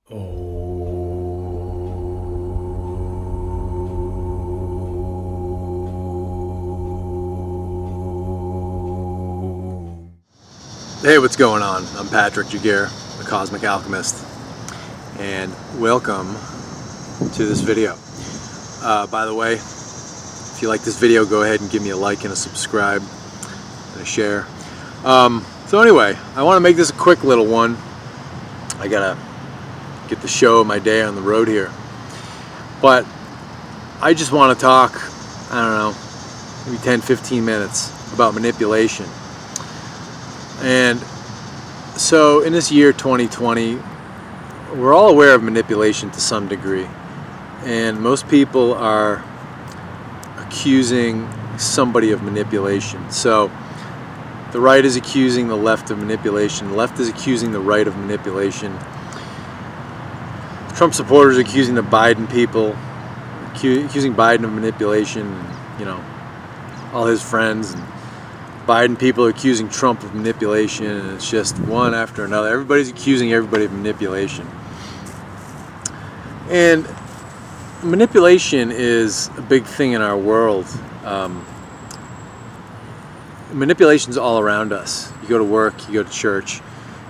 Hey, what's going on? I'm Patrick Jagir, the Cosmic Alchemist, and welcome to this video. By the way, if you like this video, go ahead and give me a like and a subscribe and a share. So anyway, I want to make this a quick little one. I gotta get the show of my day on the road here. But I just want to talk, I don't know, maybe 10-15 minutes about manipulation. And so in this year 2020, we're all aware of manipulation to some degree. And most people are accusing somebody of manipulation. So the right is accusing the left of manipulation. The left is accusing the right of manipulation. Trump supporters are accusing the Biden people, accusing Biden of manipulation, and, you know, all his friends. And Biden people are accusing Trump of manipulation, and it's just one after another. Everybody's accusing everybody of manipulation. And manipulation is a big thing in our world. Manipulation's all around us. You go to work, you go to church,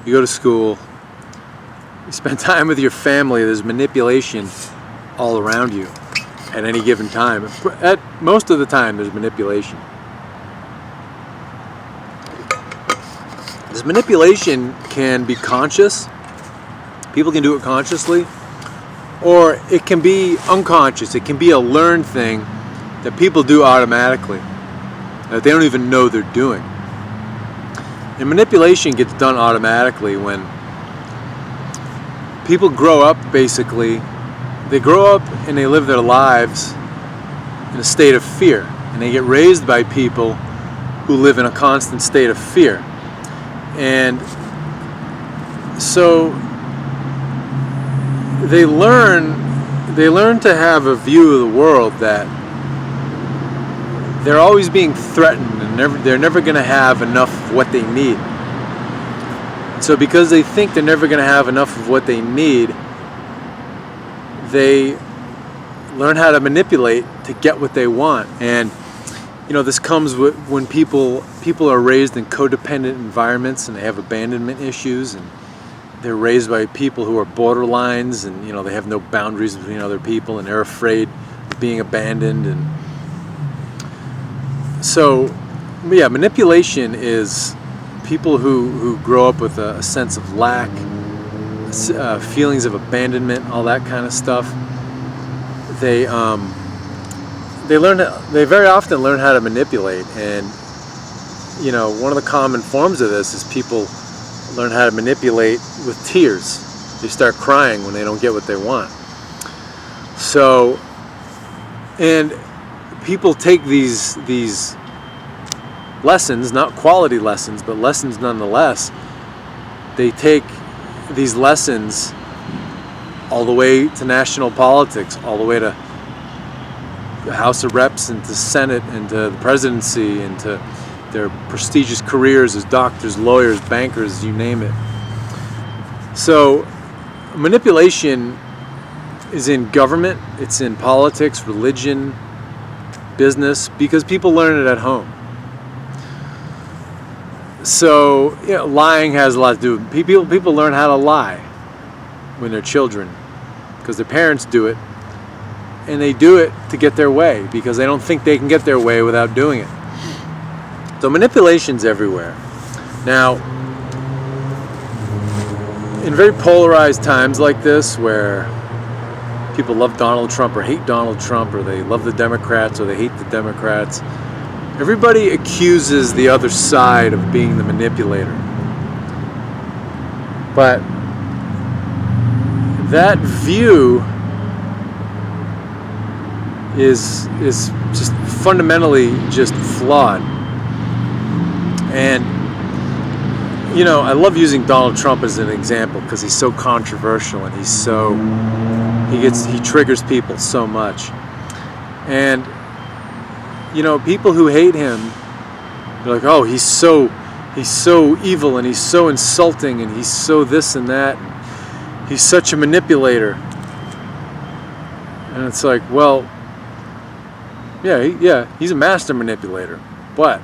you go to school, you spend time with your family. There's manipulation all around you at any given time. At most of the time, there's manipulation. This manipulation can be conscious. People can do it consciously, or it can be unconscious. It can be a learned thing that people do automatically, that they don't even know they're doing. And manipulation gets done automatically when people grow up, basically. They grow up and they live their lives in a state of fear. And they get raised by people who live in a constant state of fear. And so they learn to have a view of the world that they're always being threatened, and they're never going to have enough of what they need. So because they think they're never going to have enough of what they need, they learn how to manipulate to get what they want. And you know, this comes with when people are raised in codependent environments and they have abandonment issues, and they're raised by people who are borderlines, and you know, they have no boundaries between other people, and they're afraid of being abandoned. And so, yeah, manipulation is people who grow up with a sense of lack, feelings of abandonment, all that kind of stuff. They very often learn how to manipulate. And you know, one of the common forms of this is people learn how to manipulate with tears. They start crying when they don't get what they want. So, and people take these lessons, not quality lessons, but lessons nonetheless. They take these lessons all the way to national politics, all the way to the House of Reps and to Senate and to the presidency and to their prestigious careers as doctors, lawyers, bankers, you name it. So manipulation is in government, it's in politics, religion, business, because people learn it at home. So, you know, lying has a lot to do with people learn how to lie when they're children because their parents do it. And they do it to get their way because they don't think they can get their way without doing it. So manipulation's everywhere. Now, in very polarized times like this, where people love Donald Trump or hate Donald Trump, or they love the Democrats or they hate the Democrats, everybody accuses the other side of being the manipulator. But that view is just fundamentally just flawed. And you know, I love using Donald Trump as an example because he's so controversial and he triggers people so much. And you know, people who hate him, they're like, oh, he's so evil and he's so insulting and he's so this and that. he's such a manipulator. And it's like, well, yeah, he's a master manipulator. But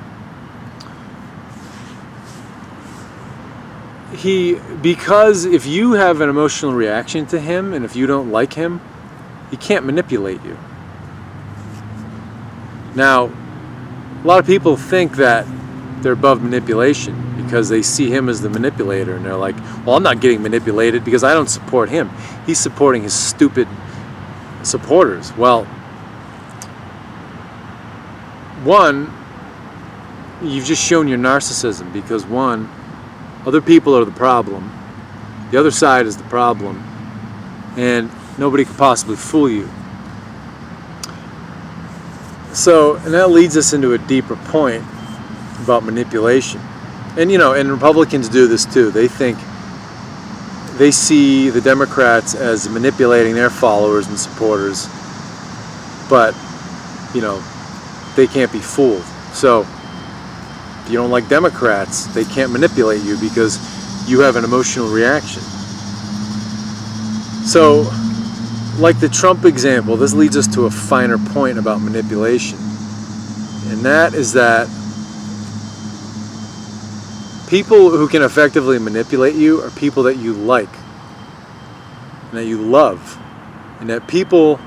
because if you have an emotional reaction to him and if you don't like him, he can't manipulate you. Now, a lot of people think that they're above manipulation because they see him as the manipulator, and they're like, well, I'm not getting manipulated because I don't support him. He's supporting his stupid supporters. Well, one, you've just shown your narcissism, because one, other people are the problem, the other side is the problem, and nobody could possibly fool you. So, and that leads us into a deeper point about manipulation. And and Republicans do this too. They see the Democrats as manipulating their followers and supporters, but they can't be fooled. So if you don't like Democrats, they can't manipulate you because you have an emotional reaction. So, like the Trump example, this leads us to a finer point about manipulation. And that is that people who can effectively manipulate you are people that you like and that you love. And that people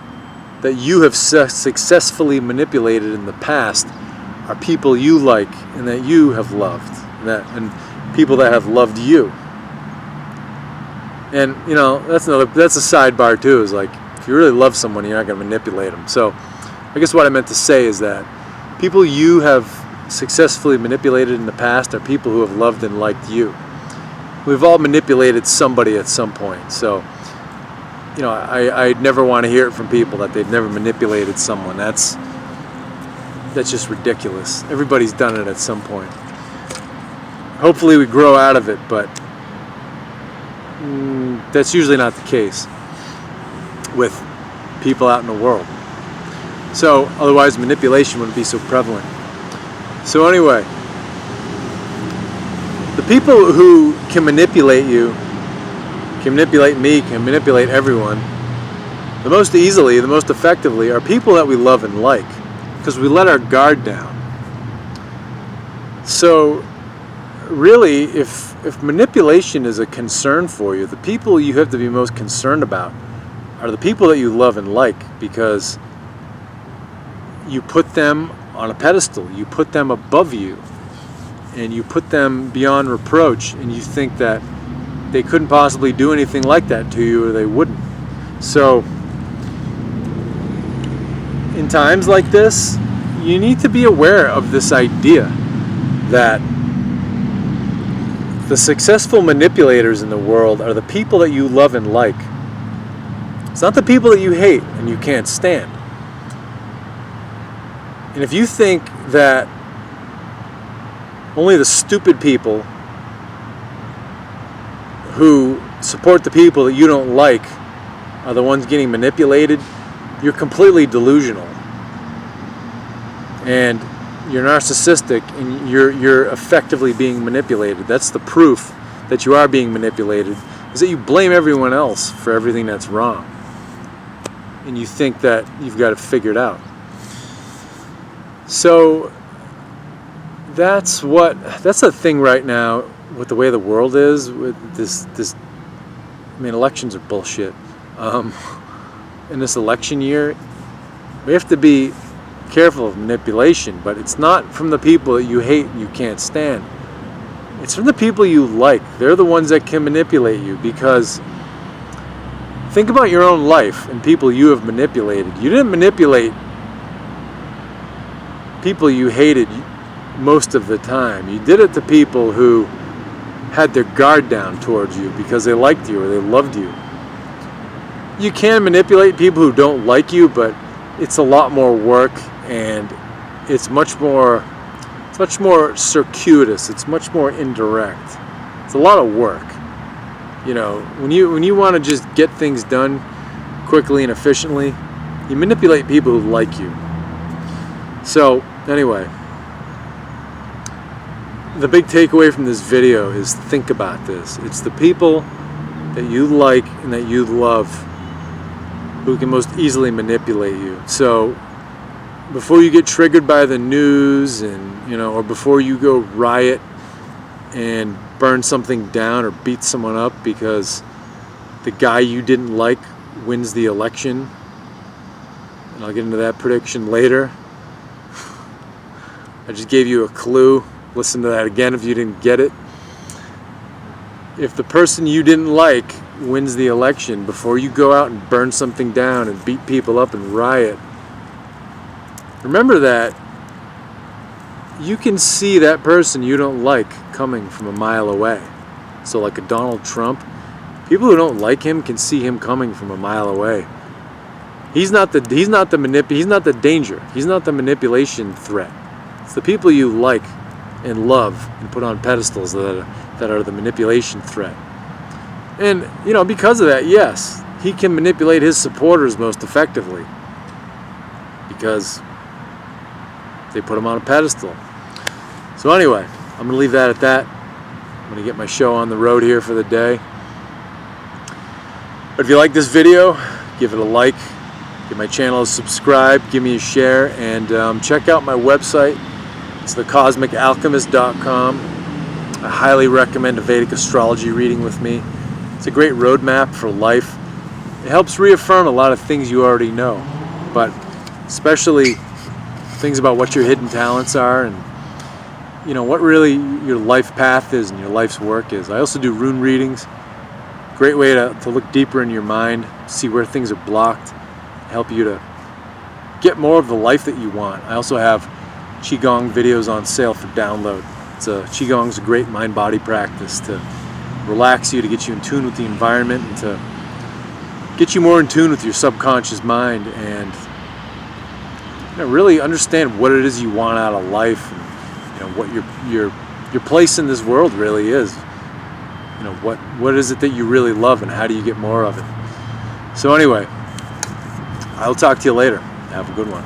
that you have successfully manipulated in the past are people you like and that you have loved. And people that have loved you. And that's a sidebar too, is like, if you really love someone, you're not going to manipulate them. So I guess what I meant to say is that people you have successfully manipulated in the past are people who have loved and liked you. We've all manipulated somebody at some point. So I'd never want to hear it from people that they've never manipulated someone. That's just ridiculous. Everybody's done it at some point. Hopefully we grow out of it, but that's usually not the case with people out in the world. So otherwise manipulation wouldn't be so prevalent. So anyway, the people who can manipulate you, can manipulate me, can manipulate everyone, the most easily, the most effectively, are people that we love and like, because we let our guard down. So really, if manipulation is a concern for you, the people you have to be most concerned about are the people that you love and like, because you put them on a pedestal, you put them above you, and you put them beyond reproach, and you think that they couldn't possibly do anything like that to you, or they wouldn't. So in times like this, you need to be aware of this idea that the successful manipulators in the world are the people that you love and like. It's not the people that you hate and you can't stand. And if you think that only the stupid people who support the people that you don't like are the ones getting manipulated, you're completely delusional. And you're narcissistic, and you're effectively being manipulated. That's the proof that you are being manipulated, is that you blame everyone else for everything that's wrong. And you think that you've got it figured out. So that's the thing right now with the way the world is, with this elections are bullshit. In this election year, we have to be careful of manipulation, but it's not from the people that you hate and you can't stand. It's from the people you like. They're the ones that can manipulate you, because think about your own life and people you have manipulated. You didn't manipulate people you hated most of the time. You did it to people who had their guard down towards you because they liked you or they loved you. You can manipulate people who don't like you, but it's a lot more work, and it's much more circuitous. It's much more indirect. It's a lot of work. When you want to just get things done quickly and efficiently, you manipulate people who like you. So anyway, the big takeaway from this video is think about this. It's the people that you like and that you love who can most easily manipulate you. So before you get triggered by the news, and or before you go riot and burn something down or beat someone up because the guy you didn't like wins the election, and I'll get into that prediction later. I just gave you a clue. Listen to that again if you didn't get it. If the person you didn't like wins the election, before you go out and burn something down and beat people up and riot, remember that you can see that person you don't like coming from a mile away. So like a Donald Trump, people who don't like him can see him coming from a mile away. He's not the danger. He's not the manipulation threat. It's the people you like and love and put on pedestals that are the manipulation threat. And because of that, yes, he can manipulate his supporters most effectively because they put him on a pedestal. So anyway, I'm going to leave that at that. I'm going to get my show on the road here for the day. But if you like this video, give it a like, give my channel a subscribe, give me a share, and check out my website. It's thecosmicalchemist.com. I highly recommend a Vedic astrology reading with me. It's a great roadmap for life. It helps reaffirm a lot of things you already know, but especially things about what your hidden talents are and what really your life path is and your life's work is. I also do rune readings. Great way to look deeper in your mind, see where things are blocked, help you to get more of the life that you want. I also have Qigong videos on sale for download. Qigong's a great mind-body practice to relax you, to get you in tune with the environment, and to get you more in tune with your subconscious mind, and really understand what it is you want out of life, and what your place in this world really is. What is it that you really love, and how do you get more of it? So anyway, I'll talk to you later. Have a good one.